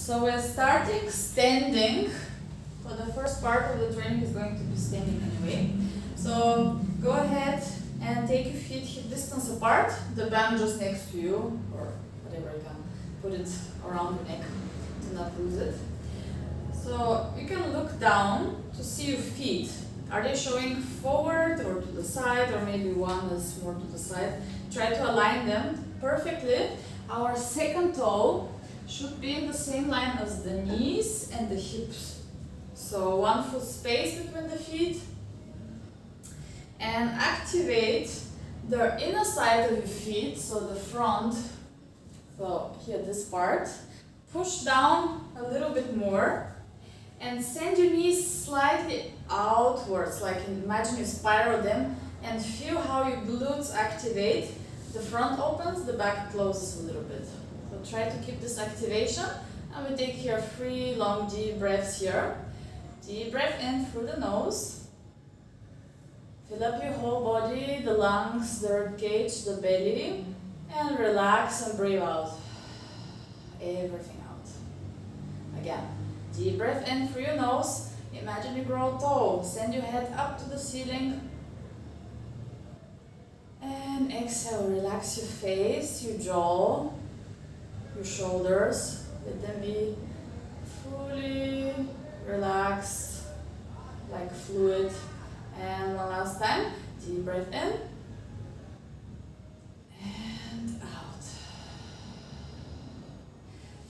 So we're starting standing. So the first part of the training is going to be standing anyway. So go ahead and take your feet hip distance apart, the band just next to you, or whatever, you can put it around your neck to not lose it. So you can look down to see your feet. Are they showing forward or to the side, or maybe one is more to the side? Try to align them perfectly. Our second toe should be in the same line as the knees and the hips. So 1 foot space between the feet. And activate the inner side of your feet, so the front, so here this part. Push down a little bit more and send your knees slightly outwards, like imagine you spiral them, and feel how your glutes activate. The front opens, the back closes a little bit. So try to keep this activation, and we take here 3 long deep breaths here. Deep breath in through the nose. Fill up your whole body, the lungs, the rib cage, the belly, and relax and breathe out. Everything out. Again, deep breath in through your nose. Imagine you grow tall. Send your head up to the ceiling. And exhale, relax your face, your jaw, your shoulders. Let them be fully relaxed, like fluid. And one last time, deep breath in and out.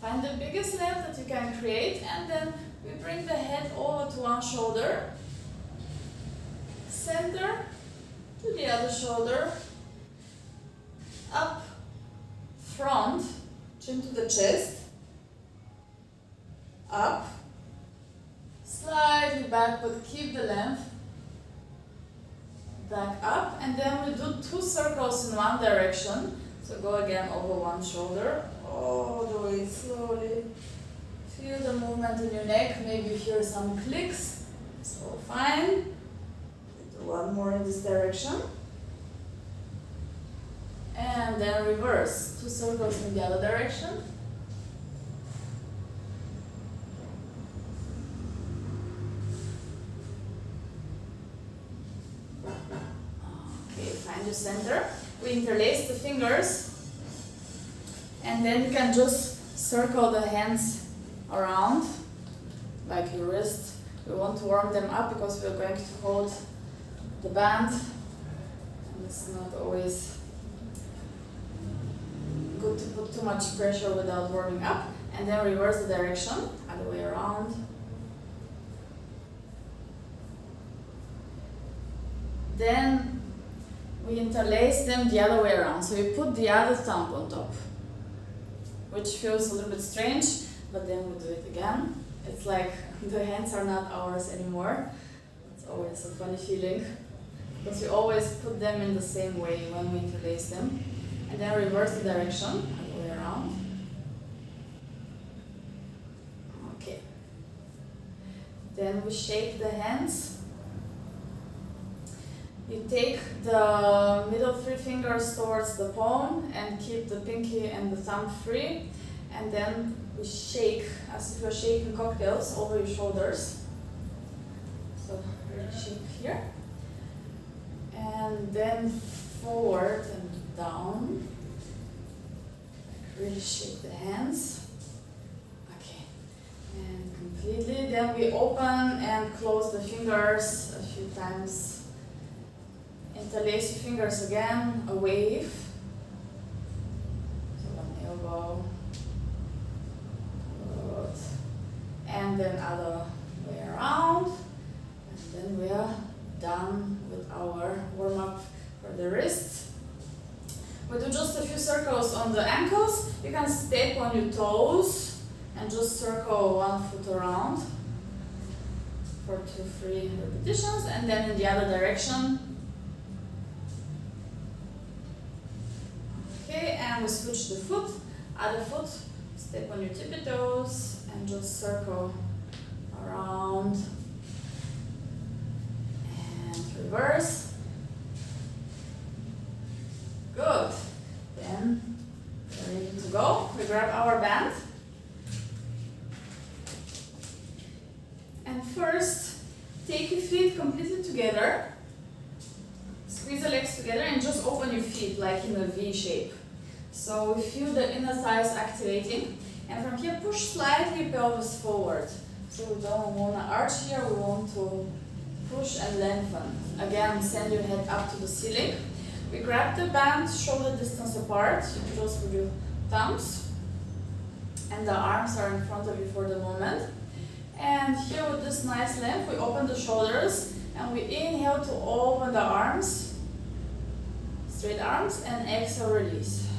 Find the biggest length that you can create, and then we bring the head over to one shoulder, center to the other shoulder, up, front, chin to the chest, up, slightly back but keep the length, back up, and then we do 2 circles in one direction. So go again over one shoulder, all the way slowly. Feel the movement in your neck, maybe you hear some clicks, so fine. Do one more in this direction. And then reverse, 2 circles in the other direction. Okay, find your center. We interlace the fingers, and then you can just circle the hands around, like your wrist. We want to warm them up because we're going to hold the band, and it's not always good to put too much pressure without warming up. And then reverse the direction, other way around. Then we interlace them the other way around. So you put the other thumb on top, which feels a little bit strange, but then we do it again. It's like the hands are not ours anymore. It's always a funny feeling, because we always put them in the same way when we interlace them. And then reverse the direction, other way around. Okay. Then we shake the hands. You take the middle 3 fingers towards the palm and keep the pinky and the thumb free. And then we shake as if you're shaking cocktails over your shoulders. So really shake here. And then forward and down. Really shake the hands. Okay. And completely. Then we open and close the fingers a few times. Interlace your fingers again, a wave. So one elbow. Good. And then other way around. And then we are done with our warm-up for the wrists. We do just a few circles on the ankles. You can step on your toes and just circle 1 foot around for 2-3 repetitions, and then in the other direction. Okay, and we switch the foot, other foot, step on your tippy toes and just circle around and reverse. Good. Then we're ready to go. We grab our band And first, take your feet completely together. Squeeze the legs together and just open your feet like in a V shape. So we feel the inner thighs activating. And from here, push slightly pelvis forward. So we don't want to arch here, we want to push and lengthen. Again, send your head up to the ceiling. We grab the band, shoulder distance apart, just with your thumbs. And the arms are in front of you for the moment. And here with this nice length, we open the shoulders and we inhale to open the arms, straight arms, and exhale, release.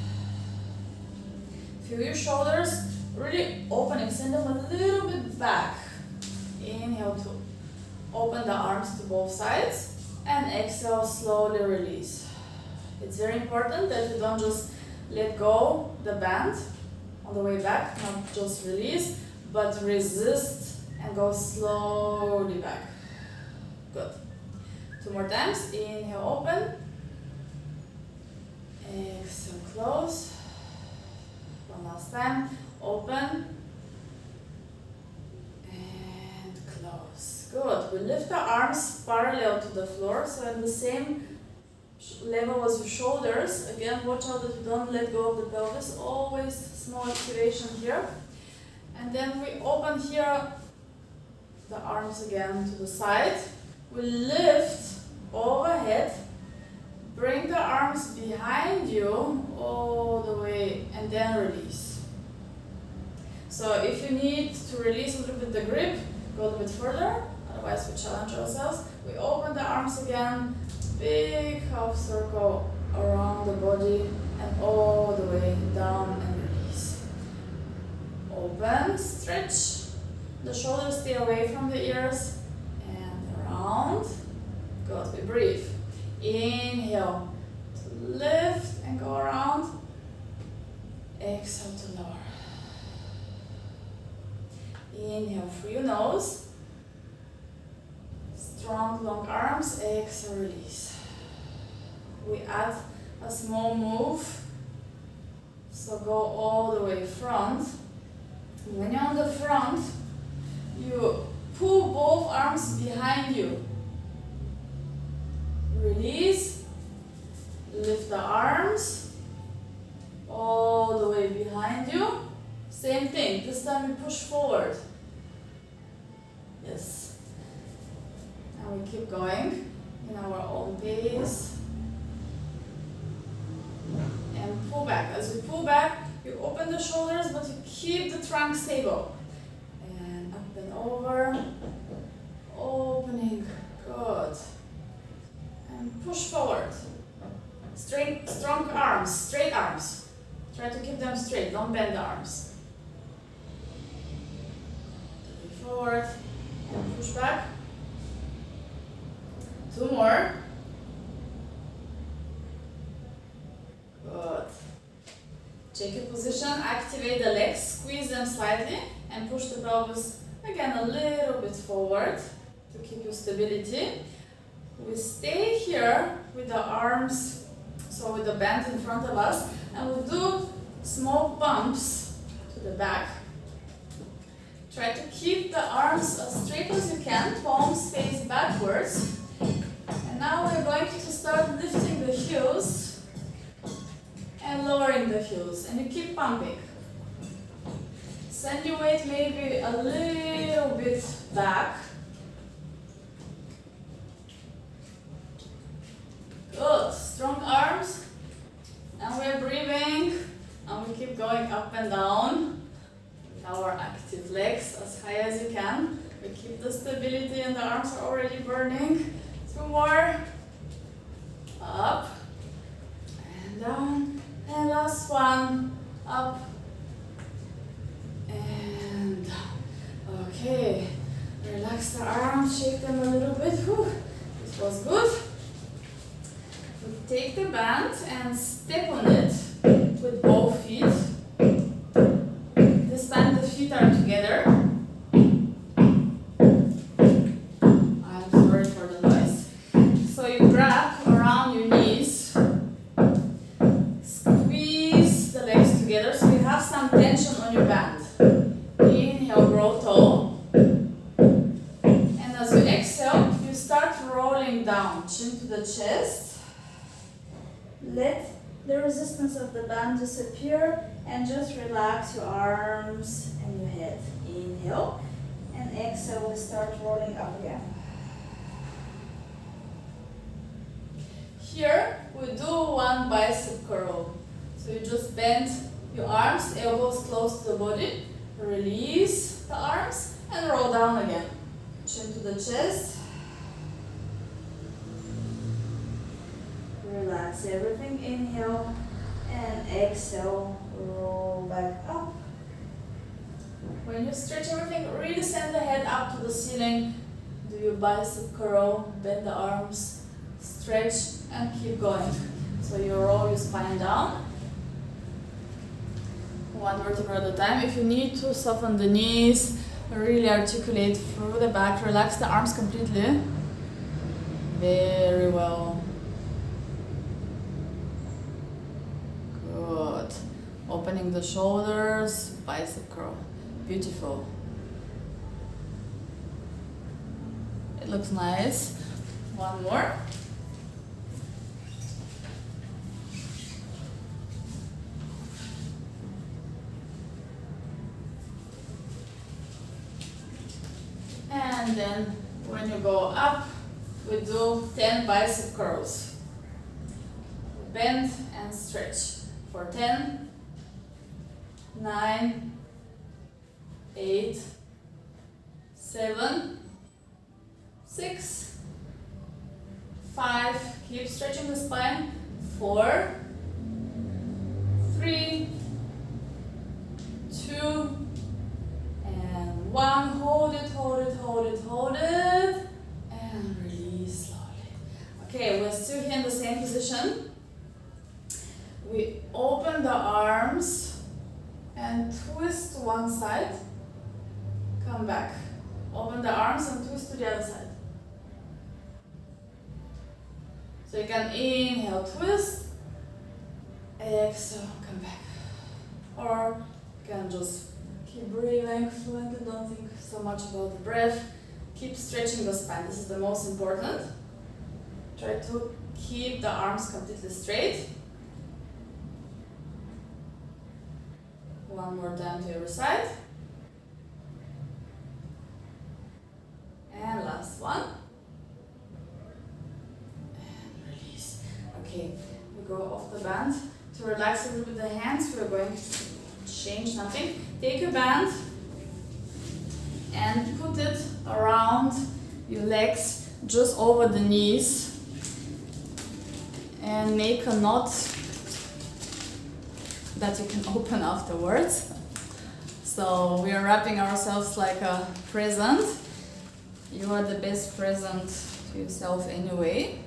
Feel your shoulders really open, extend them a little bit back. Inhale to open the arms to both sides and exhale, slowly release. It's very important that you don't just let go the band on the way back, not just release, but resist and go slowly back. Good. 2 more times. Inhale, open. Exhale, close. One last time. Open. And close. Good. We lift the arms parallel to the floor, so in the same level as your shoulders. Again, watch out that you don't let go of the pelvis. Always small activation here. And then we open here the arms again to the side. We lift overhead. Bring the arms behind you all the way and then release. So if you need to release a little bit the grip, go a little bit further. Otherwise we challenge ourselves. We open the arms again. Big half circle around the body and all the way down and release. Open, stretch. The shoulders stay away from the ears and around. Good, we breathe. Inhale to lift and go around. Exhale to lower. Inhale through your nose. Strong, long arms. Exhale, release. We add a small move. So go all the way front. When you're on the front, you pull both arms behind you. Release. Lift the arms all the way behind you. Same thing. This time we push forward. Yes. And we keep going in our own pace. And pull back. As you pull back, you open the shoulders, but you keep the trunk stable. And up and over. Opening. Good. And push forward. Straight, strong arms, straight arms. Try to keep them straight, don't bend the arms. Forward and push back. 2 more. Good. Check your position, activate the legs, squeeze them slightly and push the pelvis again a little bit forward to keep your stability. We stay here with the arms, so with the band in front of us, and we'll do small bumps to the back. Try to keep the arms as straight as you can, palms face backwards. And now we're going to start lifting the heels and lowering the heels, and you keep pumping. Send your weight maybe a little bit back. Good, strong arms, and we're breathing, and we keep going up and down with our active legs as high as you can. We keep the stability and the arms are already burning. 2 more, up and down, and last one, up and down. Okay, relax the arms, shake them a little bit. Whew. This was good. Take the band and step on it with both feet. This time the feet are together. I'm sorry for the noise. So you grab around your knees, squeeze the legs together so you have some tension on your band. Inhale, grow tall. chest. Let the resistance of the band disappear and just relax your arms and your head. Inhale and exhale, we start rolling up again. Here we do one bicep curl. So you just bend your arms, elbows close to the body, release the arms and roll down again. Chin to the chest. Relax everything, inhale and exhale, roll back up. When you stretch everything, really send the head up to the ceiling. Do your bicep curl, bend the arms, stretch and keep going. So you roll your spine down. One vertebra at a time. If you need to soften the knees, really articulate through the back, relax the arms completely. Very well. Good. Opening the shoulders, bicep curl. Beautiful. It looks nice. One more. And then when you go up, we do 10 bicep curls. Bend and stretch for 10, 9, 8, 7, 6, 5, keep stretching the spine, 4, 3, 2, and 1. Hold it, hold it, hold it, hold it, and release slowly. Okay, we're still here in the same position. We open the arms and twist to one side. Come back. Open the arms and twist to the other side. So you can inhale, twist, exhale, come back. Or you can just keep breathing fluently, don't think so much about the breath. Keep stretching the spine, this is the most important. Try to keep the arms completely straight. One more time to every side. And last one. And release. Okay, we go off the band. To relax a little bit the hands, we're going to change nothing. Take your band and put it around your legs, just over the knees. And make a knot that you can open afterwards. So we are wrapping ourselves like a present. You are the best present to yourself anyway.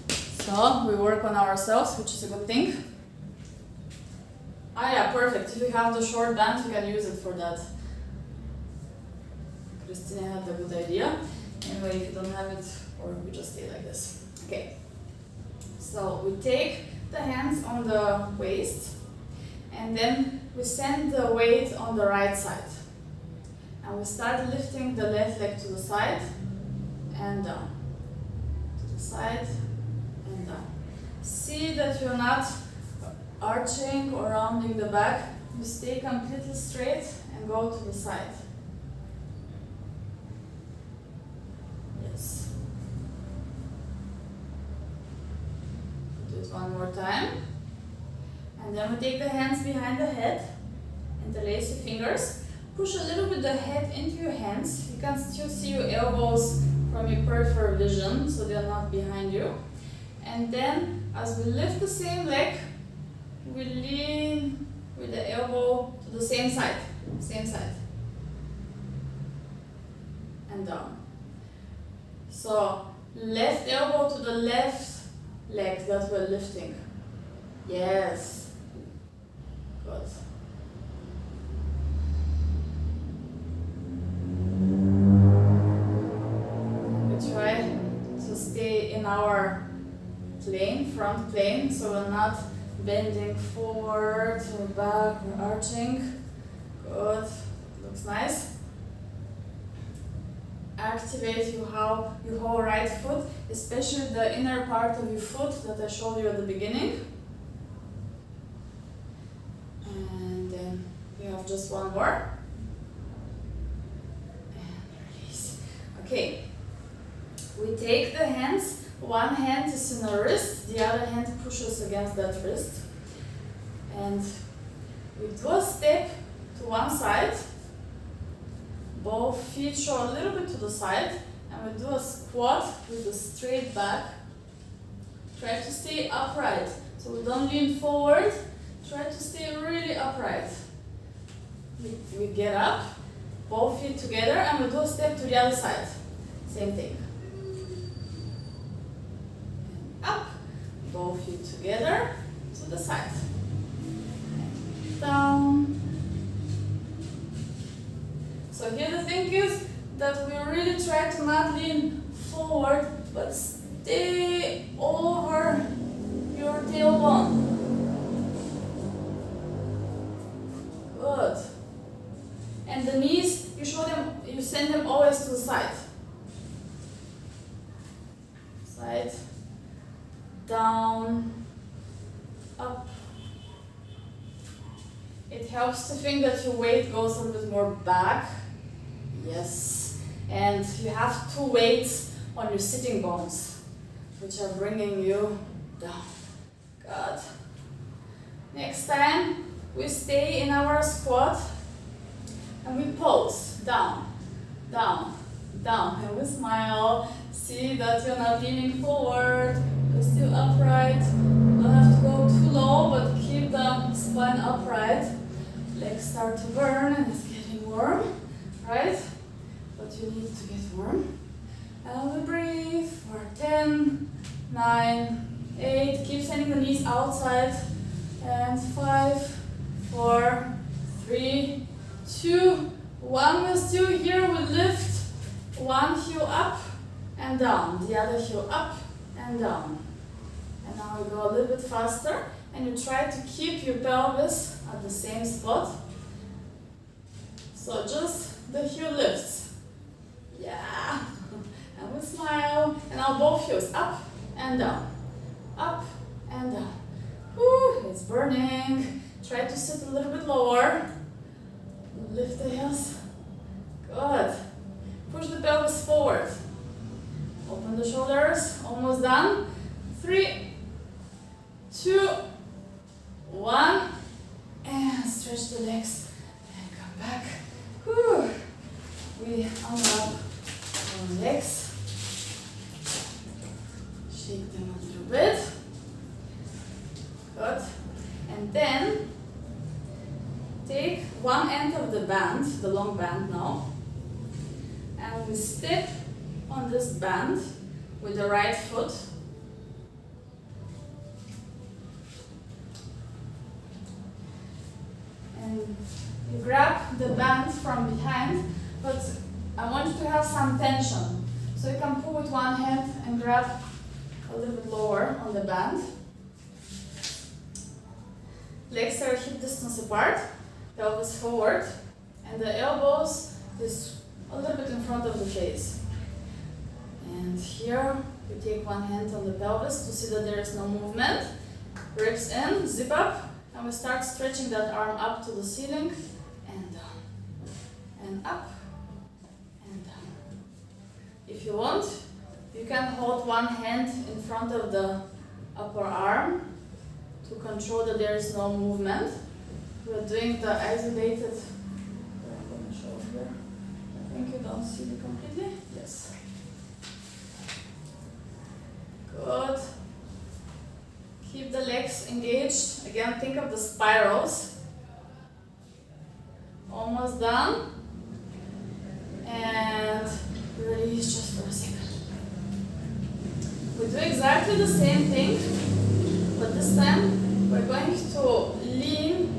So we work on ourselves, which is a good thing. Ah yeah, perfect. If you have the short band, you can use it for that. Christina had a good idea. Anyway, if you don't have it, or we just stay like this. Okay. So we take the hands on the waist and then we send the weight on the right side. And we start lifting the left leg to the side and down. To the side and down. See that you're not arching or rounding the back. You stay completely straight and go to the side. Yes. Do it one more time. And then we take the hands behind the head, interlace your fingers. Push a little bit the head into your hands. You can still see your elbows from your peripheral vision, so they're not behind you. And then, as we lift the same leg, we lean with the elbow to the same side. And down. So, left elbow to the left leg that we're lifting. Yes. Good. Try to stay in our plane, front plane, so we're not bending forward or back or arching. Good, looks nice. activate how you hold right foot, especially the inner part of your foot that I showed you at the beginning. And then we have just one more. And release. Okay. We take the hands, one hand is in the wrist, the other hand pushes against that wrist. And we do a step to one side, both feet show a little bit to the side, and we do a squat with a straight back. Try to stay upright, so we don't lean forward, try to stay really upright. We get up, both feet together, and we do a step to the other side. Same thing. And up, both feet together to the side. And down. So here the thing is that we really try to not lean forward, but stay over your tailbone. Good. And the knees, you send them always to the side. Side, down, up. It helps to think that your weight goes a little bit more back. Yes. And you have two weights on your sitting bones, which are bringing you down. Good. Next time, we stay in our squat and we pose. Down, down, down. And we smile. See that you're not leaning forward. You're still upright. You don't have to go too low, but keep the spine upright. Legs start to burn and it's getting warm, right? But you need to get warm. And we breathe for 10, 9, 8. Keep sending the knees outside. And 5, 4, 3, 2, 1. We're still here. We lift one heel up and down, the other heel up and down. And now we go a little bit faster, and you try to keep your pelvis at the same spot. So just the heel lifts. Yeah. And we smile. And now both heels up and down. Up and down. Whew, it's burning. Try to sit a little bit lower. Lift the heels. Good. Push the pelvis forward. Open the shoulders. Almost done. 3, 2, 1. And stretch the legs. And come back. Whew. We unwrap our legs. Shake them a little bit. Good. And then take one end of the band, the long band now, and we step on this band with the right foot. And you grab the band from behind, but I want you to have some tension. So you can pull with one hand and grab a little bit lower on the band. Legs are hip distance apart, pelvis forward, and the elbows is a little bit in front of the face. And here we take one hand on the pelvis to see that there is no movement. Ribs in, zip up, and we start stretching that arm up to the ceiling and down, and up and down. If you want, you can hold one hand in front of the upper arm to control that there is no movement. We're doing the isolated. I'm going to show here. I think you don't see it completely. Yes. Good. Keep the legs engaged. Again, think of the spirals. Almost done. And release just for a second. We do exactly the same thing, but this time we're going to lean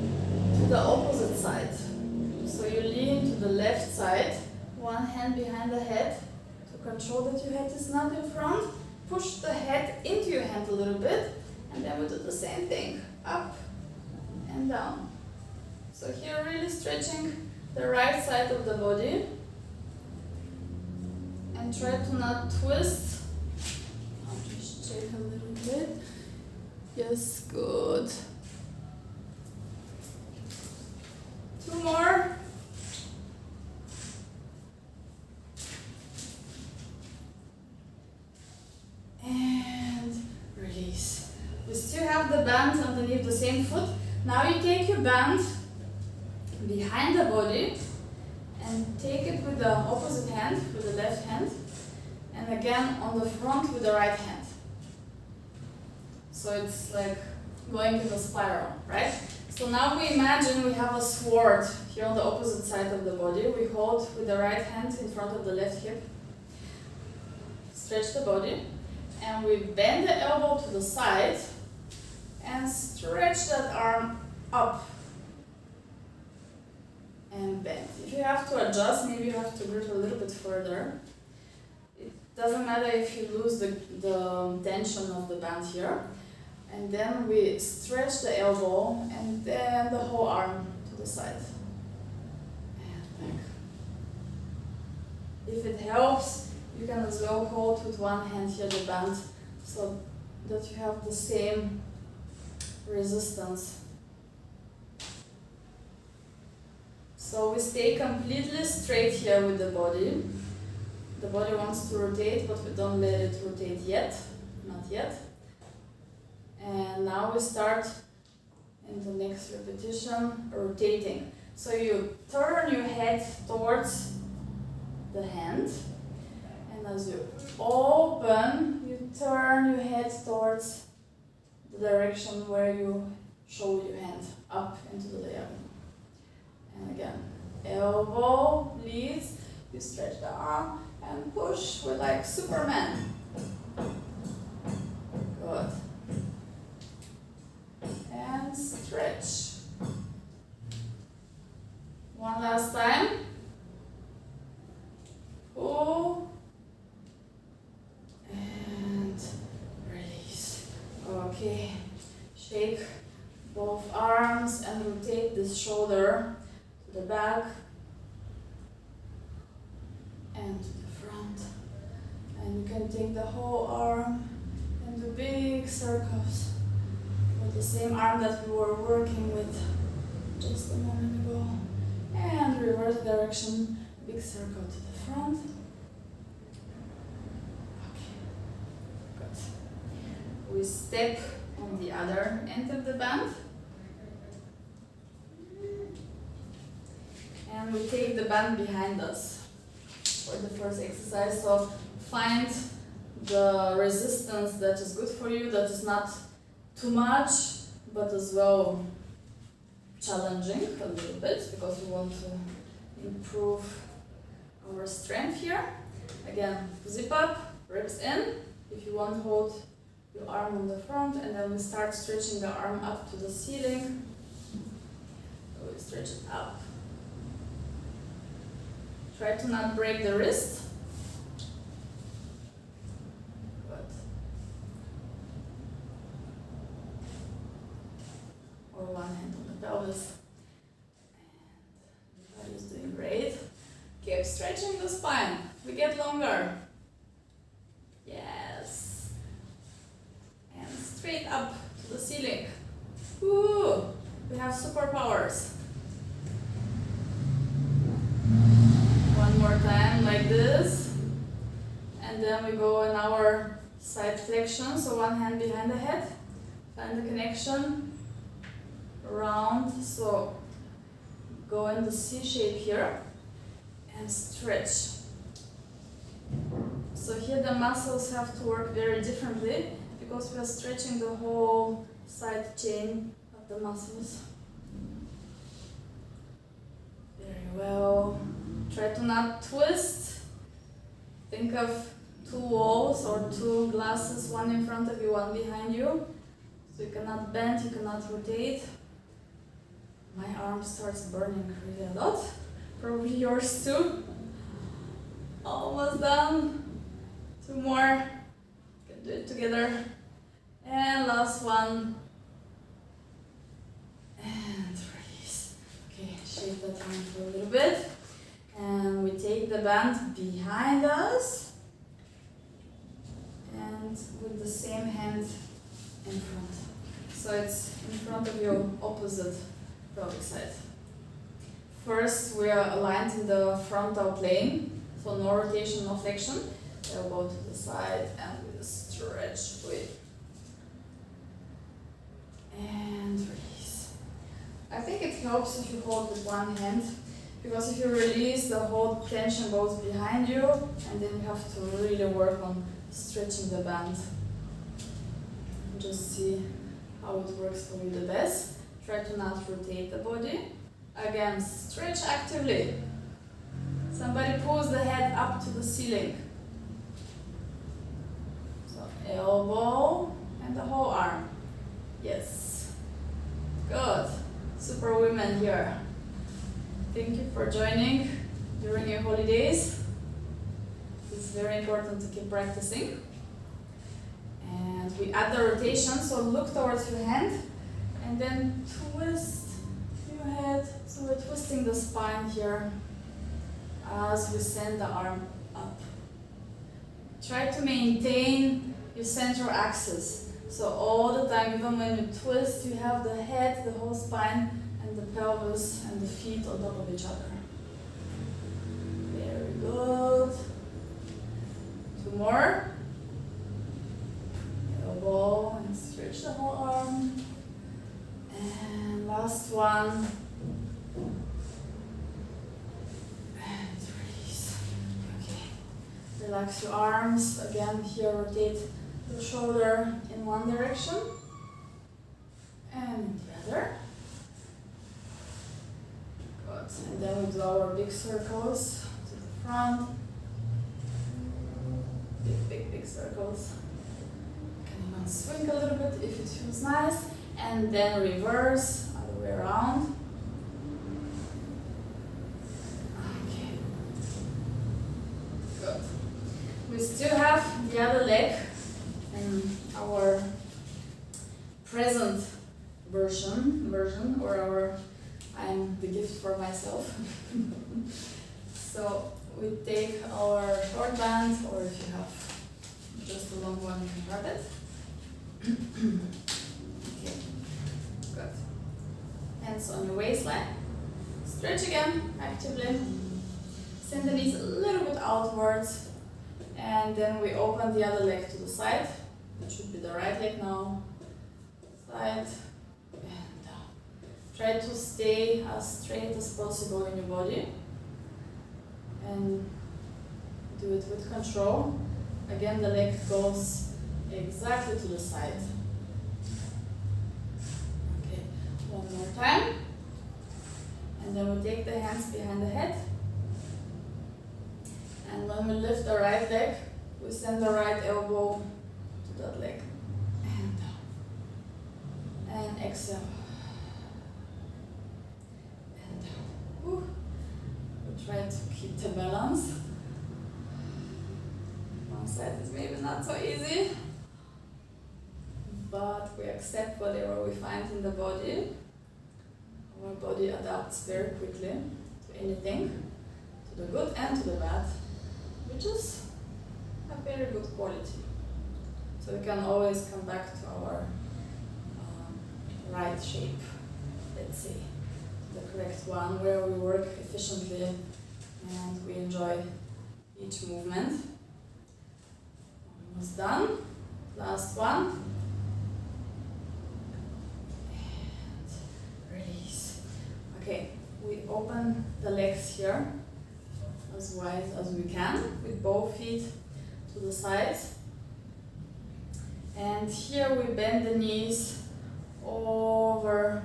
to the opposite side. So you lean to the left side, one hand behind the head to control that your head is not in front. Push the head into your hand a little bit, and then we do the same thing, up and down. So here really stretching the right side of the body. And try to not twist. I'll just check a little bit. Yes, good. 2 more. And release. You still have the band underneath the same foot. Now you take your band behind the body and take it with the opposite hand, with the left hand, and again on the front with the right hand. So it's like going in a spiral, right? So now we imagine we have a sword here on the opposite side of the body. We hold with the right hand in front of the left hip. Stretch the body, and we bend the elbow to the side and stretch that arm up and bend. If you have to adjust, maybe you have to grip a little bit further. It doesn't matter if you lose the tension of the band here. And then we stretch the elbow and then the whole arm to the side. And back. If it helps, you can as well hold with one hand here the band so that you have the same resistance. So we stay completely straight here with the body. The body wants to rotate, but we don't let it rotate yet. Not yet. And now we start in the next repetition, rotating. So you turn your head towards the hand. And as you open, you turn your head towards the direction where you show your hand up into the diagonal. And again, elbow leads, you stretch the arm and push. We're like Superman. Good. And stretch. One last time. Pull. And release. Okay. Shake both arms and rotate this shoulder to the back and to the front. And you can take the whole arm and do big circles with the same arm that we were working with just a moment ago. And reverse direction, big circle to the front. Okay, good. We step on the other end of the band. And we take the band behind us for the first exercise. So find the resistance that is good for you, that is not too much, but as well challenging a little bit, because we want to improve our strength here. Again, zip up, ribs in. If you want, hold your arm on the front, and then we start stretching the arm up to the ceiling. So we stretch it up. Try to not break the wrist. Good. Or one hand on the pelvis. And the body is doing great. Keep stretching the spine. We get longer. Yes. And straight up to the ceiling. Woo! We have superpowers. One more time like this, and then we go in our side flexion, so one hand behind the head, find the connection, round, so go in the C shape here and stretch. So here the muscles have to work very differently because we are stretching the whole side chain of the muscles. Very well. Try to not twist. Think of 2 walls or 2 glasses, one in front of you, one behind you. So you cannot bend, you cannot rotate. My arm starts burning really a lot. Probably yours too. Almost done. 2 more. You can do it together. And last one. And release. Okay, shake that arm for a little bit. And we take the band behind us and with the same hand in front. So it's in front of your opposite pelvic side. First, we are aligned in the frontal plane, so no rotation, no flexion. Elbow to the side and with a stretch with. And release. I think it helps if you hold with one hand, because if you release, the whole tension goes behind you, and then you have to really work on stretching the band. Just see how it works for you the best. Try to not rotate the body. Again, stretch actively. Somebody pulls the head up to the ceiling. So elbow and the whole arm. Yes. Good. Superwoman here. Thank you for joining during your holidays. It's very important to keep practicing. And we add the rotation, so look towards your hand and then twist your head. So we're twisting the spine here as we send the arm up. Try to maintain your central axis. So all the time, even when you twist, you have the head, the whole spine, and the pelvis and the feet on top of each other. Very good. Two more. Elbow and stretch the whole arm. And last one. And release. Okay. Relax your arms. Again, here rotate the shoulder in one direction and in the other. Good. And then we do our big circles to the front. Big circles. You can even swing a little bit if it feels nice. And then reverse, other way around. Okay. Good. We still have the other leg in our present version or our I'm the gift for myself. So we take our short band, or if you have just a long one, you can grab it. Okay, good. Hands on your waistline. Stretch again, actively. Send the knees a little bit outwards. And then we open the other leg to the side. It should be the right leg now. Side and down. Try to stay as straight as possible in your body. And do it with control. Again, the leg goes exactly to the side. Okay, one more time. And then we take the hands behind the head. And when we lift the right leg, we send the right elbow to that leg. And down. And exhale. And down. Whew. We try to keep the balance. One side is maybe not so easy, but we accept whatever we find in the body. Our body adapts very quickly to anything, to the good and to the bad, which is a very good quality. So we can always come back to our right shape, let's say, the correct one, where we work efficiently and we enjoy each movement. Almost done. Last one. And release. Okay, we open the legs here as wide as we can with both feet to the sides. And here we bend the knees over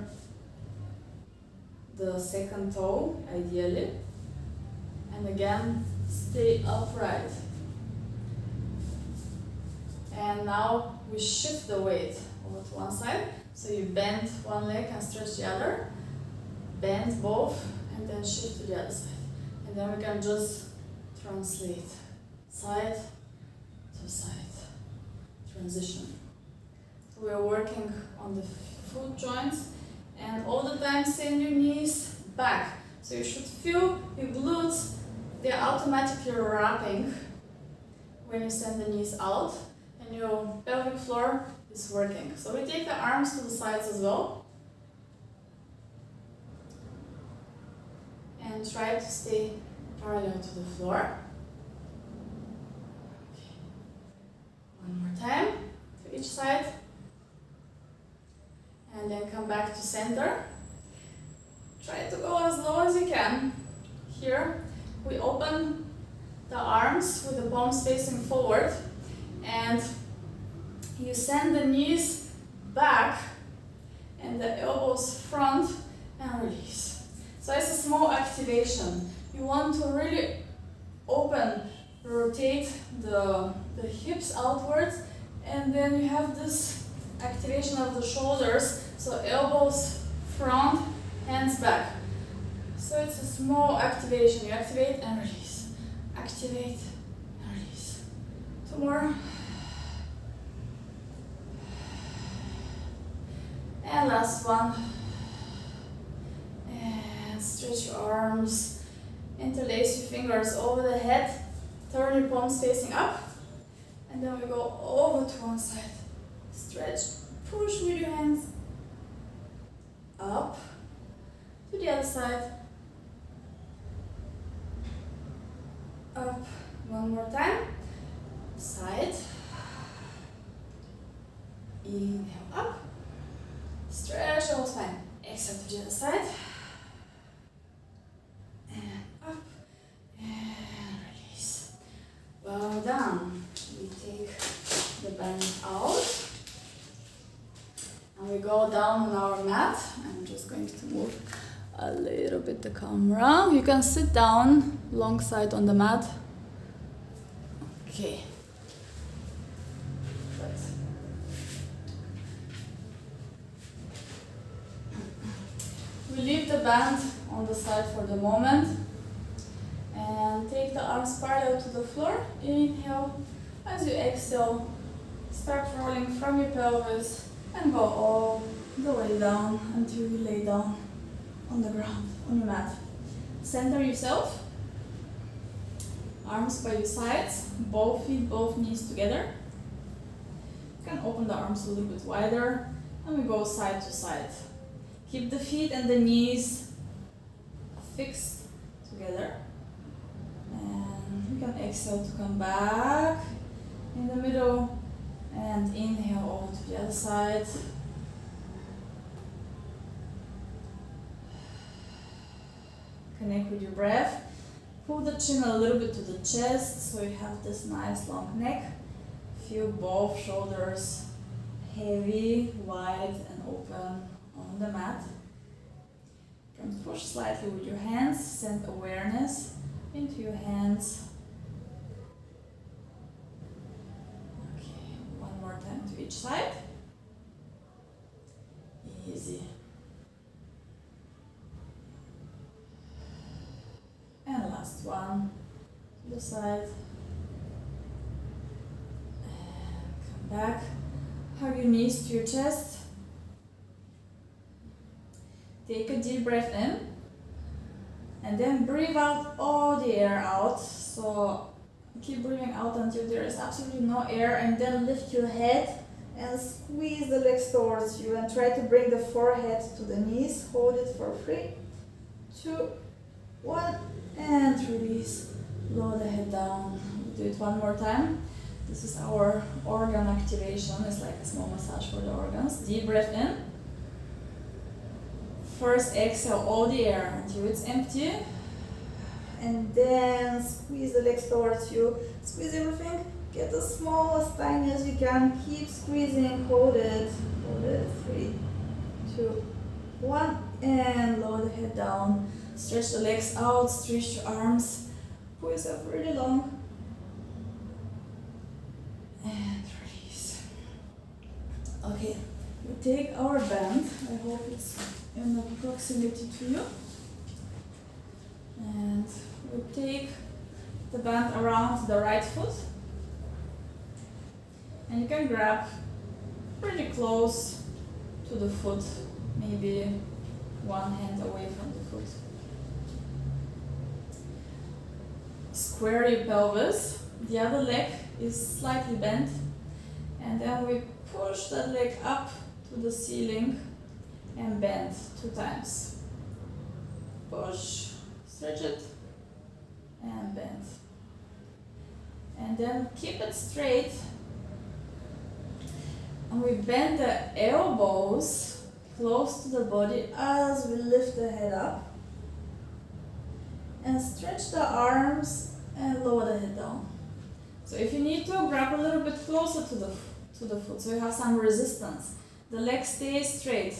the second toe, ideally. And again, stay upright. And now we shift the weight over to one side. So you bend one leg and stretch the other. Bend both and then shift to the other side. And then we can just translate side to side. Transition. So we are working on the foot joints, and all the time send your knees back. So you should feel your glutes, they're automatically wrapping when you send the knees out, and and your pelvic floor is working. So we take the arms to the sides as well. And try to stay parallel to the floor. Okay. One more time to each side. And then come back to center. Try to go as low as you can. Here we open the arms with the palms facing forward, and you send the knees back and the elbows front and release. So it's a small activation. You want to really open, rotate the hips outwards, and then you have this activation of the shoulders, so elbows front, hands back. So it's a small activation. You activate and release. Activate and release. Two more. And last one. And stretch your arms. Interlace your fingers over the head. Turn your palms facing up. And then we go over to one side. Stretch. Push with your hands. Up. To the other side. Up. One more time. Side. Inhale up. Stretch the whole spine. Exhale to the other side. And up. And release. Well done. We take the band out. And we go down on our mat. I'm just going to move a little bit the camera. You can sit down alongside on the mat. Okay. Good. We leave the band on the side for the moment and take the arms parallel to the floor. Inhale. As you exhale, start rolling from your pelvis and go all the way down until you lay down on the ground, on your mat. Center yourself. Arms by your sides, both feet, both knees together. You can open the arms a little bit wider and we go side to side. Keep the feet and the knees fixed together. And you can exhale to come back in the middle and inhale over to the other side. Connect with your breath. Pull the chin a little bit to the chest so you have this nice long neck. Feel both shoulders heavy, wide and open on the mat. You can push slightly with your hands, send awareness into your hands. Okay, one more time to each side. Easy. And last one to the side. And come back. Hug your knees to your chest. Take a deep breath in. And then breathe out all the air out. So keep breathing out until there is absolutely no air. And then lift your head and squeeze the legs towards you. And try to bring the forehead to the knees. Hold it for 3, 2, 1. And release. Lower the head down. Do it one more time. This is our organ activation. It's like a small massage for the organs. Deep breath in. First exhale all the air until it's empty. And then squeeze the legs towards you. Squeeze everything. Get as small, as tiny as you can. Keep squeezing. Hold it. Hold it. 3, 2, 1. And lower the head down. Stretch the legs out, stretch your arms, pull yourself really long, and release. Okay, we take our band, I hope it's in the proximity to you, and we take the band around the right foot, and you can grab pretty close to the foot, maybe one hand away from the foot. Square your pelvis, the other leg is slightly bent, And then we push that leg up to the ceiling and bend 2 times. Push, stretch it, and bend. And then keep it straight. And we bend the elbows close to the body as we lift the head up. And stretch the arms and lower the head down. So if you need to, grab a little bit closer to the foot so you have some resistance. The leg stays straight.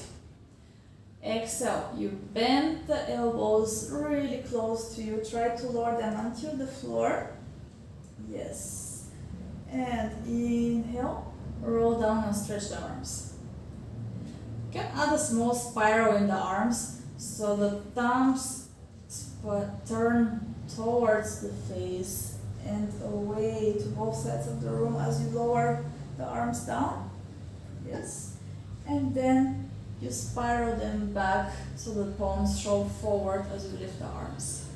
Exhale, you bend the elbows really close to you. Try to lower them until the floor. Yes. And inhale, roll down and stretch the arms. You can add a small spiral in the arms so the thumbs turn towards the face and away to both sides of the room as you lower the arms down. Yes. And then you spiral them back so the palms show forward as you lift the arms.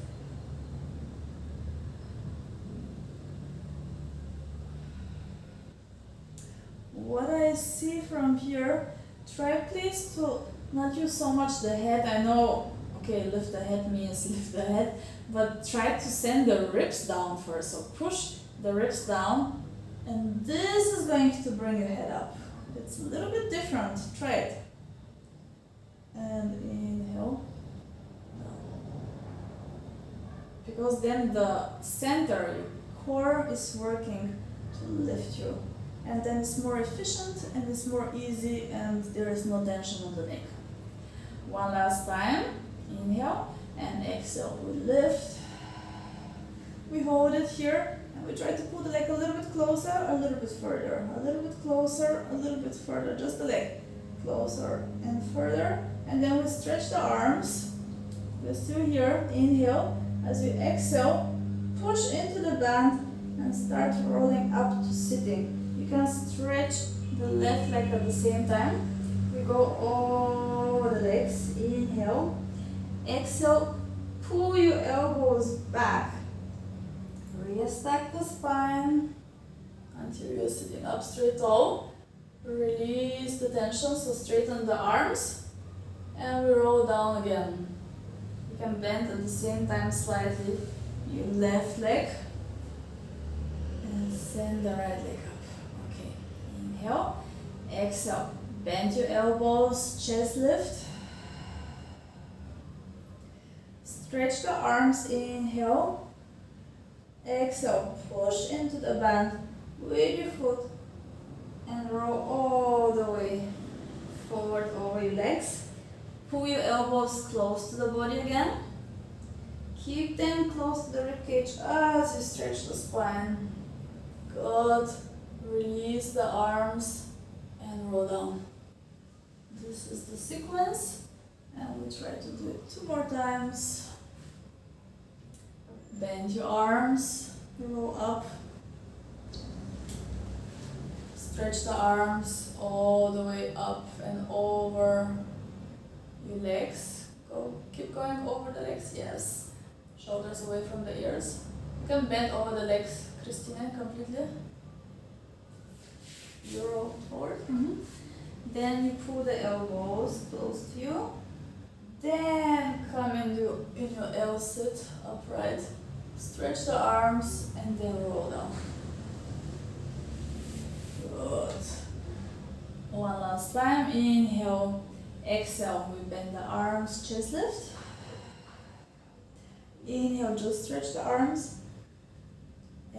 What I see from here, try please to not use so much the head. I know, okay, lift the head means lift the head, but try to send the ribs down first. So push the ribs down, and this is going to bring your head up. It's a little bit different. Try it. And inhale. Because then the center, your core is working to lift you. And then it's more efficient and it's more easy and there is no tension on the neck. One last time. Inhale and exhale. We lift. We hold it here and we try to pull the leg a little bit closer, a little bit further, a little bit closer, a little bit further. Just the leg closer and further. And then we stretch the arms. We're still here. Inhale. As you exhale, push into the band and start rolling up to sitting. You can stretch the left leg at the same time. We go over the legs. Inhale. Exhale. Pull your elbows back. Restack the spine until you're sitting up straight tall. Release the tension, so straighten the arms. And we roll down again. You can bend at the same time slightly your left leg. And send the right leg up. Okay. Inhale. Exhale. Bend your elbows, chest lift. Stretch the arms. Inhale. Exhale. Push into the band with your foot. And roll all the way forward over your legs. Pull your elbows close to the body again. Keep them close to the ribcage as you stretch the spine. Good. Release the arms and roll down. This is the sequence and we try to do it 2 more times. Bend your arms, roll up. Stretch the arms all the way up and over your legs. Keep going over the legs, yes. Shoulders away from the ears. You can bend over the legs, Christina, completely. You roll forward. Then you pull the elbows close to you. Then come in your L sit, upright. Stretch the arms and then roll down. Good. One last time. Inhale. Exhale. We bend the arms, chest lift. Inhale, just stretch the arms.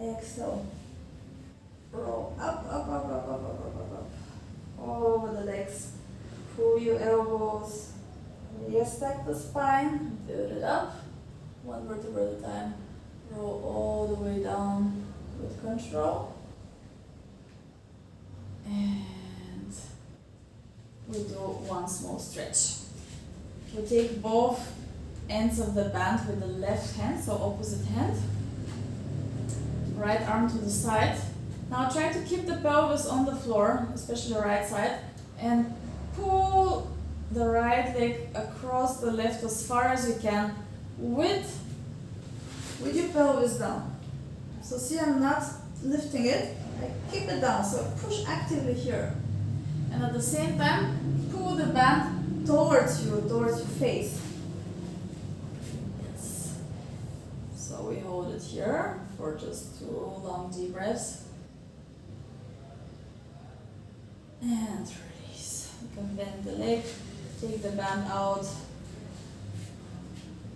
Exhale. Roll up, up, up, up, up, up, up, up, up. Over the legs. Pull your elbows. Restack the spine. Build it up. 1 vertebra at a time. Roll all the way down with control. And we do 1 small stretch. We take both ends of the band with the left hand, so opposite hand. Right arm to the side. Now try to keep the pelvis on the floor, especially the right side, and pull the right leg across the left as far as you can with your pelvis down. So see, I'm not lifting it, Like keep it down, so push actively here. And at the same time, pull the band towards you, towards your face. Yes. So we hold it here for just 2 long deep breaths. And release. You can bend the leg, take the band out.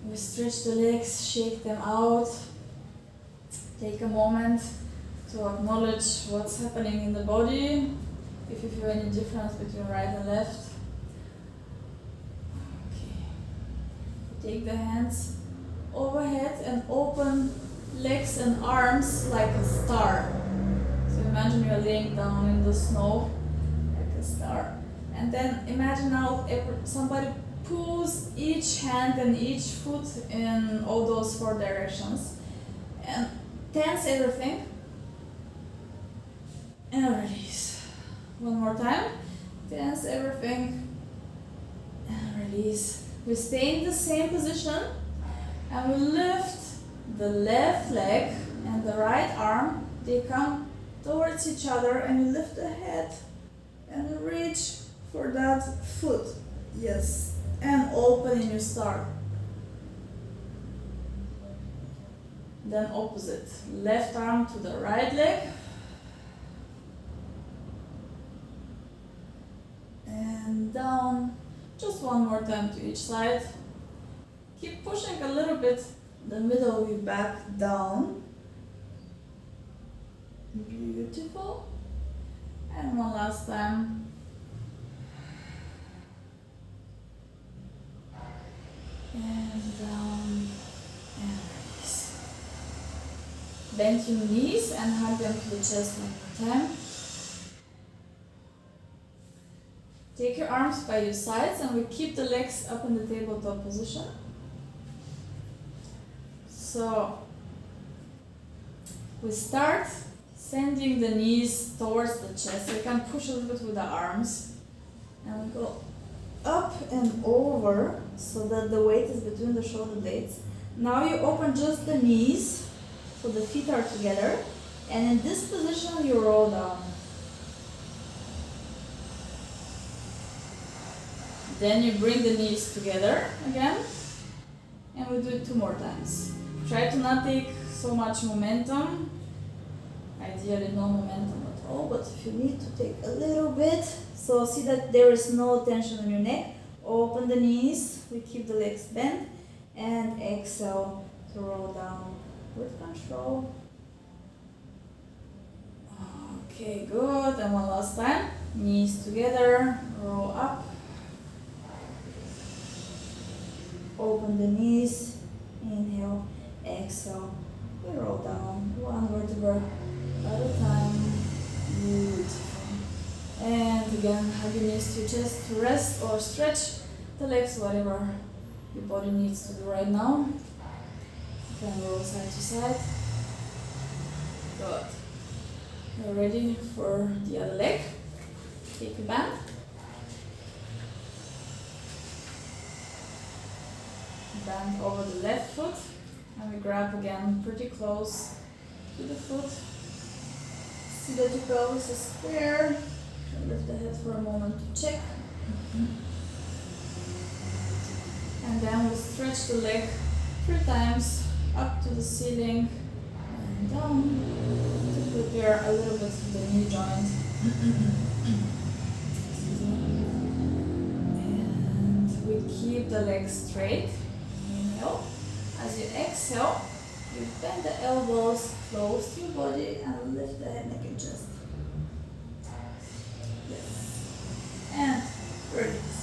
We stretch the legs, shake them out. Take a moment to acknowledge what's happening in the body. If you feel any difference between right and left. Okay. Take the hands overhead and open legs and arms like a star. So imagine you're laying down in the snow like a star. And then imagine now somebody pulls each hand and each foot in all those 4 directions. And tense everything. And release. One more time. Tense everything. And release. We stay in the same position. And we lift the left leg and the right arm. They come towards each other and you lift the head. And reach for that foot. Yes. And open in your star. Then opposite. Left arm to the right leg. And down. Just one more time to each side. Keep pushing a little bit the middle of your back down. Beautiful. And one last time. And down. And release. Bend your knees and hug them to the chest one more time. Take your arms by your sides and we keep the legs up in the tabletop position. So we start sending the knees towards the chest. So you can push a little bit with the arms. And we go up and over so that the weight is between the shoulder blades. Now you open just the knees so the feet are together. And in this position you roll down. Then you bring the knees together again, and we do it 2 more times. Try to not take so much momentum, ideally no momentum at all, but if you need to take a little bit, so see that there is no tension on your neck, open the knees, we keep the legs bent, and exhale to roll down with control. Okay, good, and one last time, knees together, roll up. Open the knees, inhale, exhale, we roll down, 1 vertebra at a time, beautiful. And again, hug your knees to your chest to rest or stretch the legs, whatever your body needs to do right now. You can roll side to side. Good. You're ready for the other leg. Take a band. Bend over the left foot and we grab again pretty close to the foot. See that your pelvis is square. Lift the head for a moment to check. And then we stretch the leg 3 times up to the ceiling and down to prepare a little bit of the knee joint. And we keep the legs straight. Inhale. As you exhale, you bend the elbows close to your body and lift the head, neck and chest. Yes. And release.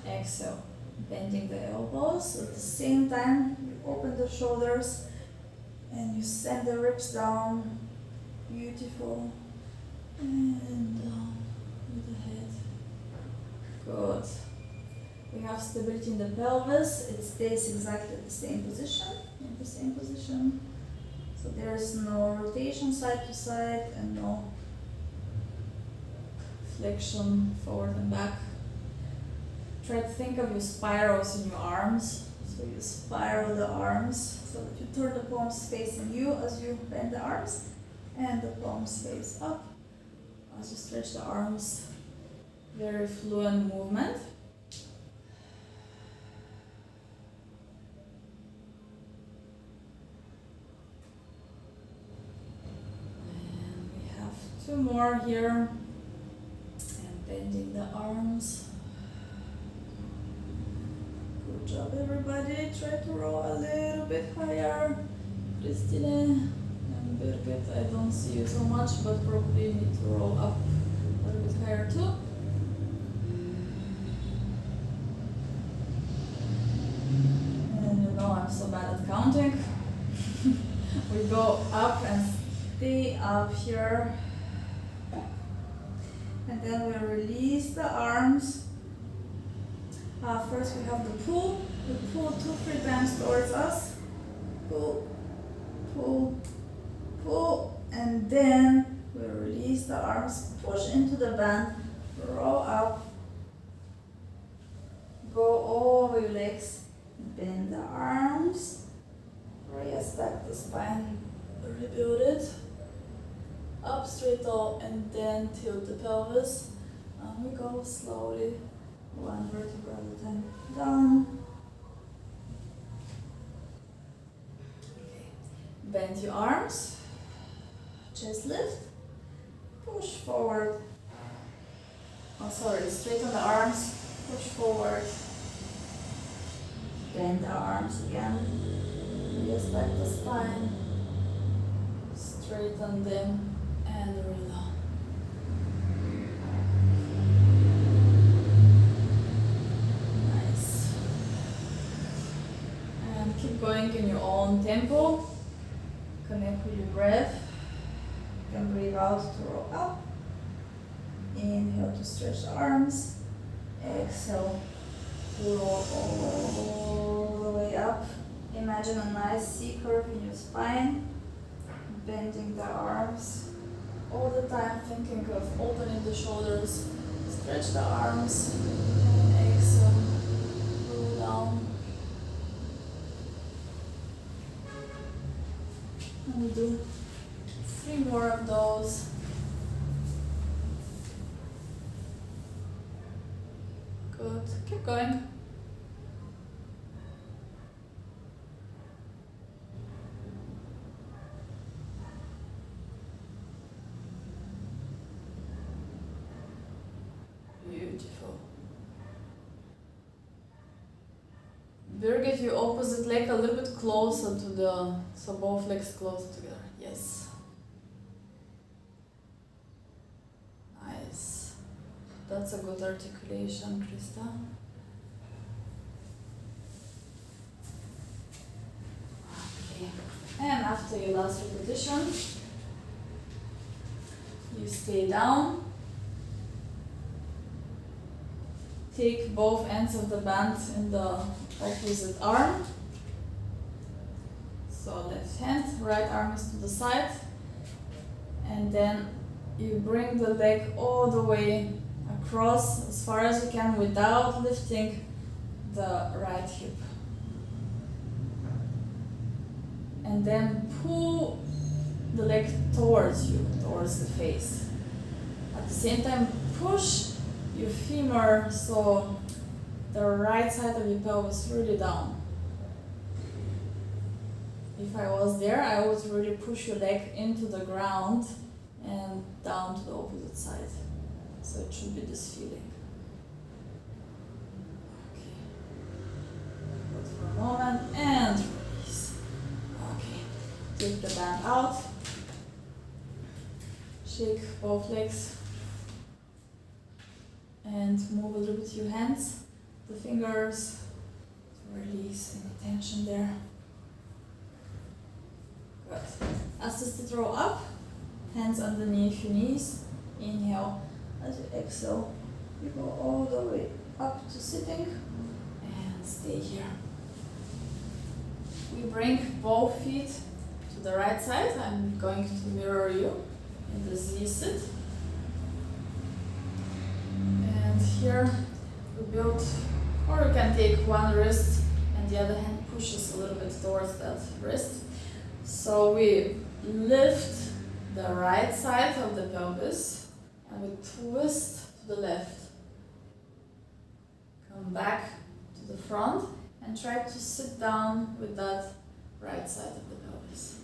Exhale. Bending the elbows. At the same time, you open the shoulders and you send the ribs down. Beautiful. And down with the head. Good. We have stability in the pelvis. It stays exactly in the same position. So there is no rotation side to side and no flexion forward and back. Try to think of your spirals in your arms. So So you spiral the arms so that you turn the palms facing you as you bend the arms, and the palms face up as you stretch the arms. Very fluent movement. And we have 2 more here. And bending the arms. Good job, everybody. Try to roll a little bit higher. Christine and Birgit, I don't see you so much, but probably you need to roll up a little bit higher too. And you know I'm so bad at counting. We go up and stay up here. And then we release the arms. First we have the pull. We pull 2-3 times towards us. Pull, pull, pull, and then we release the arms, push into the band, roll up, go over your legs, bend the arms, raise back the spine, rebuild it, up straight tall, and then tilt the pelvis, and we go slowly, 1 vertebra at a time, down. Bend your arms, chest lift, push forward. Oh, sorry, straighten the arms, push forward. Bend the arms again, raise back the spine, straighten them, and roll down. Nice. And keep going in your own tempo. Connect with your breath. You can breathe out to roll up. Inhale to stretch the arms. Exhale to roll all the way up. Imagine a nice C curve in your spine. Bending the arms all the time, thinking of opening the shoulders. Stretch the arms. And exhale. Roll down. And we do 3 more of those. Good. Keep going. Beautiful. Birgit, your opposite leg a little bit closer to the, so both legs closer together. Yes. Nice. That's a good articulation, Krista. Okay. And after your last repetition, you stay down. Take both ends of the band in the opposite arm. So left hand, right arm is to the side. And then you bring the leg all the way across as far as you can without lifting the right hip. And then pull the leg towards you, towards the face. At the same time, push your femur so the right side of your pelvis really down. If I was there, I would really push your leg into the ground and down to the opposite side. So it should be this feeling. Okay. Hold for a moment and release. Okay. Take the band out. Shake both legs. And move a little bit your hands, the fingers, to release any tension there. Good. Assisted roll up, hands underneath your knees. Inhale. As you exhale, you go all the way up to sitting and stay here. We bring both feet to the right side. I'm going to mirror you in the Z sit. And here we build, or you can take one wrist and the other hand pushes a little bit towards that wrist. So we lift the right side of the pelvis and we twist to the left. Come back to the front and try to sit down with that right side of the pelvis.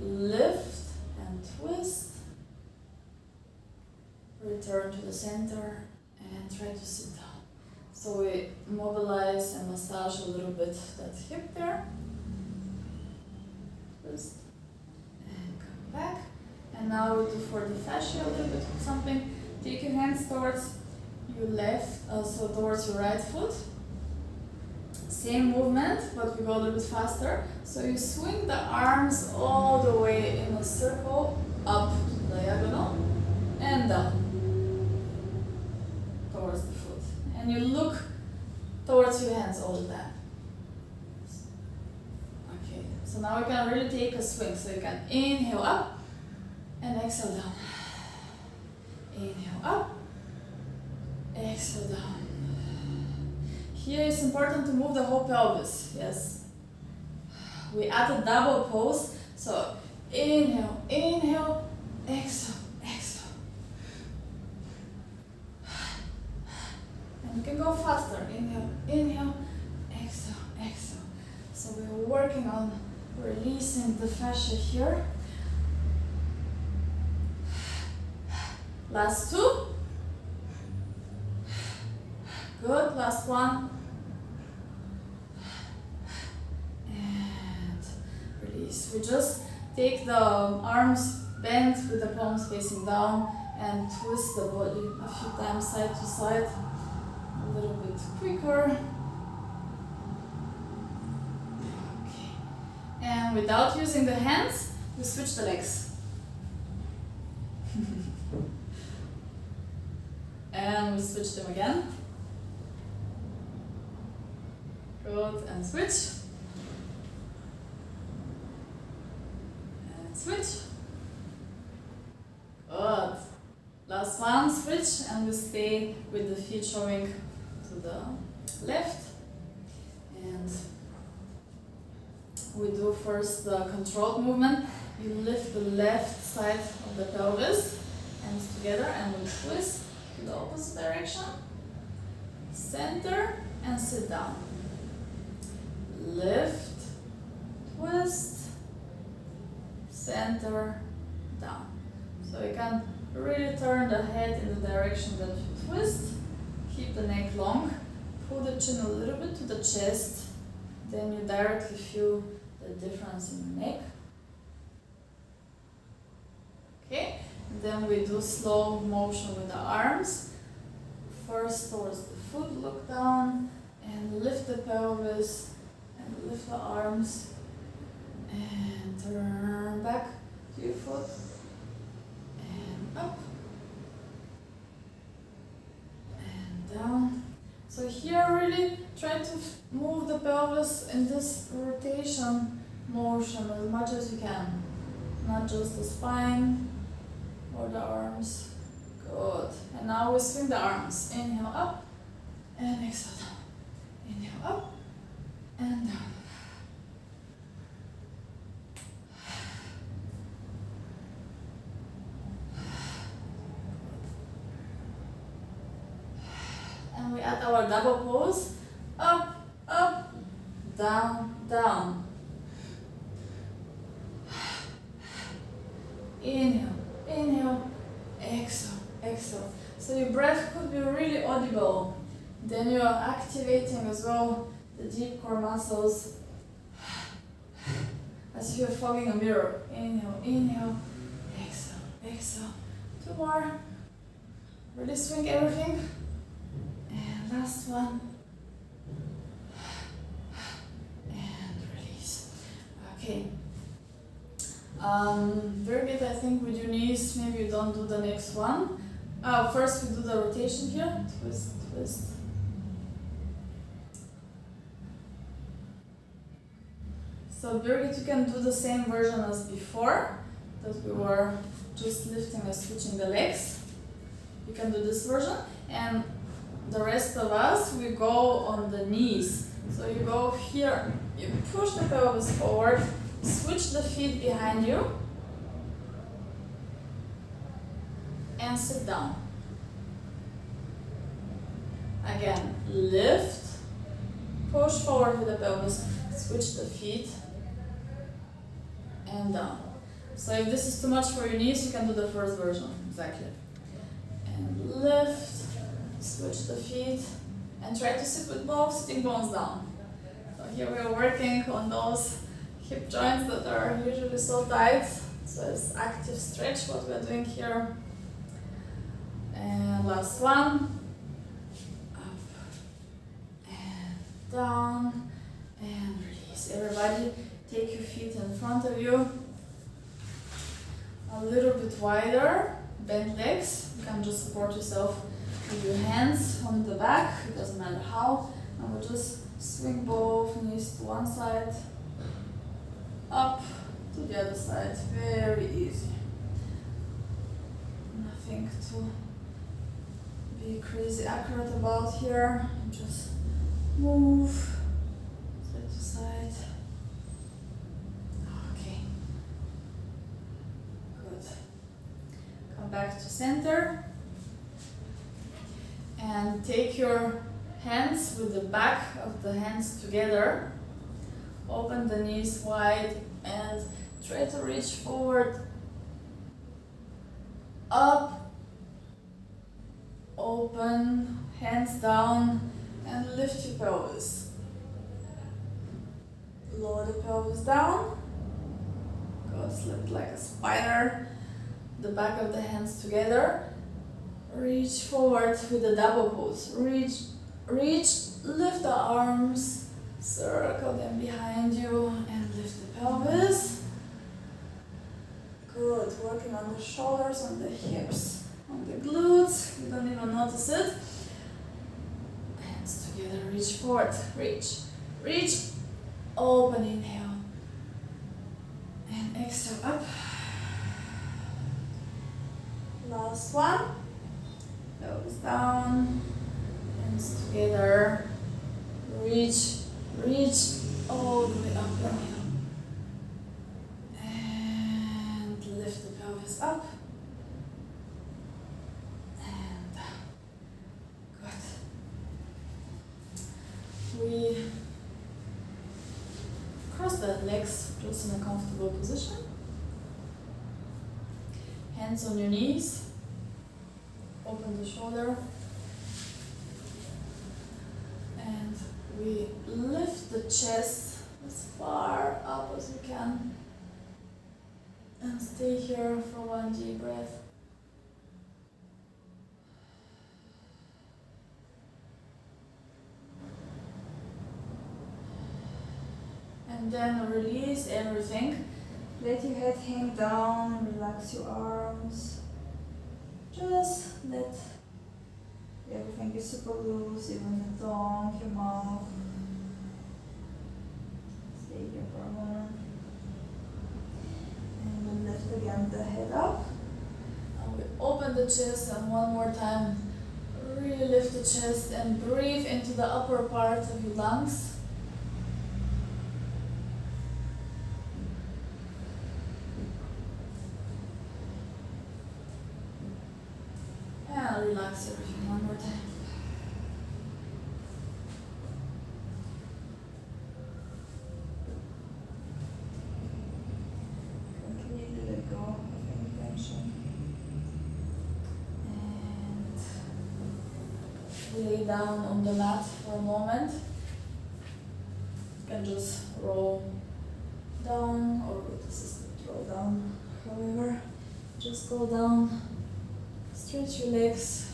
Lift and twist. Return to the center and try to sit down. So we mobilize and massage a little bit that hip there. Twist and come back. And now we do for the fascia a little bit of something. Take your hands towards your left, so towards your right foot. Same movement, but we go a little bit faster. So you swing the arms all the way in a circle, up diagonal, and down towards the foot. And you look towards your hands all the time. Okay, so now we can really take a swing. So you can inhale up and exhale down. Inhale up, exhale down. Here it's important to move the whole pelvis, yes. We add a double pose, so inhale, inhale, exhale, exhale. And you can go faster, inhale, inhale, exhale, exhale. So we're working on releasing the fascia here. Last two. Good, last one. And release. We just take the arms bent with the palms facing down and twist the body a few times side to side. A little bit quicker. Okay. And without using the hands, we switch the legs. And we switch them again. Good, and switch. And switch. Good. Last one, switch, and we stay with the feet showing to the left. And we do first the controlled movement. You lift the left side of the pelvis, hands together, and we twist in the opposite direction. Center and sit down. Lift, twist, center, down. So you can really turn the head in the direction that you twist. Keep the neck long. Pull the chin a little bit to the chest. Then you directly feel the difference in the neck. Okay, and then we do slow motion with the arms. First towards the foot, look down and lift the pelvis and lift the arms and turn back to your foot and up and down. So here really try to move the pelvis in this rotation motion as much as you can, not just the spine or the arms. Good. And now we swing the arms. Inhale up and exhale down. Inhale up and down. And we add our double pose. Up, up, down, down. Inhale, inhale, exhale, exhale. So your breath could be really audible. Then you are activating as well the deep core muscles as if you're fogging a mirror. Inhale, inhale, exhale, exhale. Two more. Really swing everything. And last one. And release. Okay. Birgit, I think with your knees, maybe you don't do the next one. First we do the rotation here. Twist, twist. So Birgit, you can do the same version as before, that we were just lifting and switching the legs. You can do this version, and the rest of us, we go on the knees. So you go here, you push the pelvis forward, switch the feet behind you, and sit down. Again, lift, push forward with the pelvis, switch the feet, and down. So if this is too much for your knees, you can do the first version, exactly. And lift, switch the feet, and try to sit with both sitting bones down. So here we are working on those hip joints that are usually so tight. So it's active stretch what we are doing here. And last one. Up and down and release. Everybody take your feet in front of you. A little bit wider. Bend legs. You can just support yourself with your hands on the back. It doesn't matter how. And we'll just swing both knees to one side. Up to the other side. Very easy. Nothing to be crazy accurate about here. Just move side to side. Okay. Good. Come back to center. And take your hands with the back of the hands together. Open the knees wide and try to reach forward. Up. Open, hands down, and lift your pelvis. Lower the pelvis down. Go slip like a spider. The back of the hands together. Reach forward with the double pose. Reach, lift the arms, circle them behind you, and lift the pelvis. Good, working on the shoulders, on the hips, on the glutes. You don't even notice it. Hands together, reach forward, reach, open, inhale, and exhale up. Last one. Pelvis down, hands together, reach, all the way up, inhale. And lift the pelvis up. And down. Good. We cross the legs just in a comfortable position. Hands on your knees. Open the shoulder, and we lift the chest as far up as you can, and stay here for one deep breath. And then release everything. Let your head hang down, relax your arms. Just let everything be super loose, even the tongue, your mouth. Stay here for a moment. And then lift again the head up. And we open the chest, and one more time, really lift the chest and breathe into the upper part of your lungs. Relax everything one more time. Completely let go of any tension. And lay down on the mat for a moment. You can just roll down, or with assisted roll down, however. Just go down. Stretch your legs,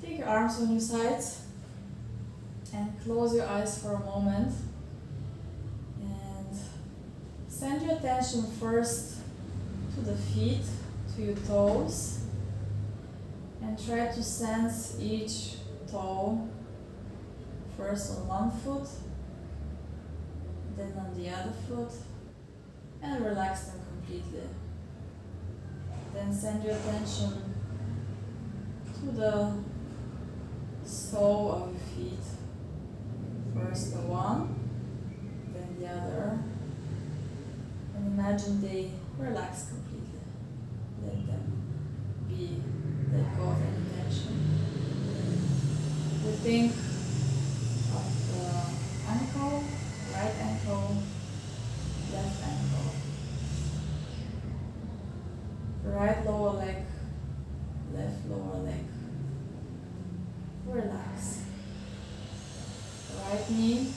take your arms on your sides, and close your eyes for a moment. And send your attention first to the feet, to your toes, and try to sense each toe, first on one foot, then on the other foot, and relax them completely. Then send your attention to the sole of your feet, First the one, then the other. And imagine they relax completely. Let them be. Let go of any tension. We think of the ankle, right ankle, left ankle. Right lower leg, left lower leg. Relax. Right knee,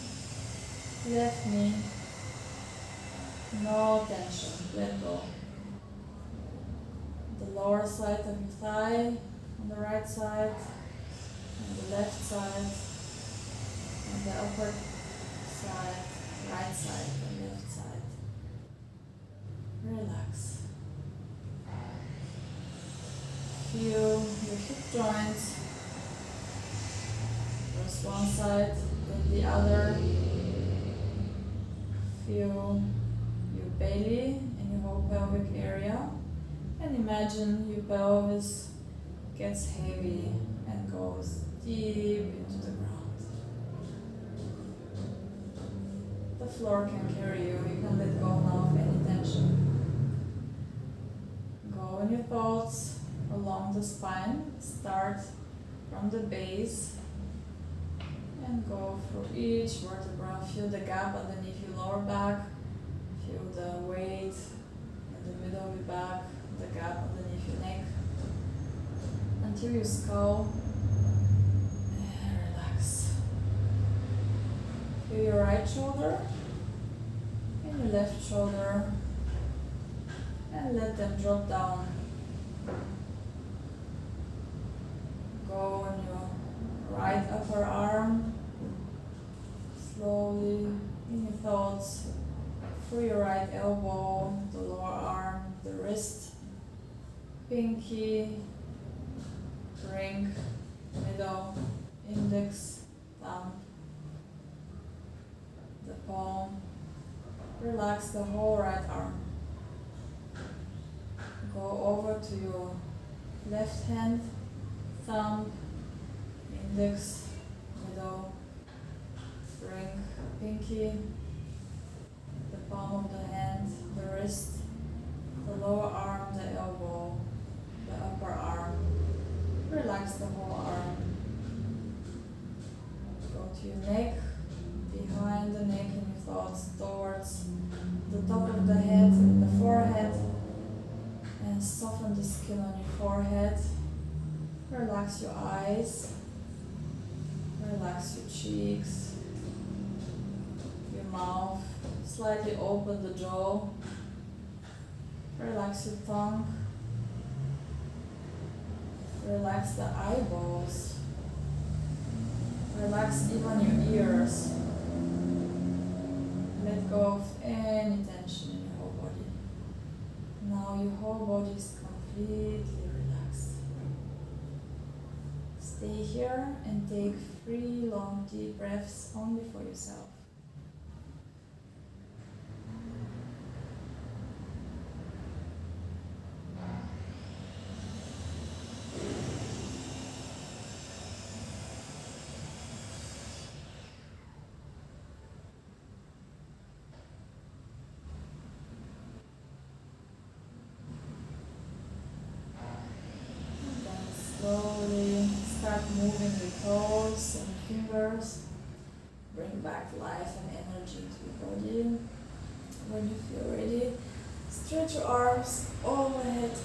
left knee. No tension, let go. The lower side of your thigh on the right side, and the left side, and the upper side, right side and left side. Relax. Feel your hip joints. First one side, then the other. Feel your belly and your whole pelvic area. And imagine your pelvis gets heavy and goes deep into the ground. The floor can carry you. You can let go now of any tension. Go in your thoughts along the spine. Start from the base and go through each vertebra. Feel the gap underneath your lower back. Feel the weight in the middle of your back, the gap underneath your neck, until your skull, and relax. Feel your right shoulder and your left shoulder, and let them drop down. Go on your right upper arm, slowly in your thoughts, through your right elbow, the lower arm, the wrist, pinky, ring, middle, index, thumb, the palm. Relax the whole right arm. Go over to your left hand, thumb, index, middle, ring, pinky, the palm of the hand, the wrist, the lower arm, the elbow, the upper arm. Relax the whole arm. Go to your neck, behind the neck in your thoughts, towards the top of the head, the forehead, and soften the skin on your forehead. Relax your eyes, relax your cheeks, your mouth, slightly open the jaw, relax your tongue, relax the eyeballs, relax even your ears. Let go of any tension in your whole body. Now your whole body is completely relaxed. Stay here and take 3 long deep breaths only for yourself. Slowly start moving your toes and fingers. Bring back life and energy to your body. When you feel ready, stretch your arms overhead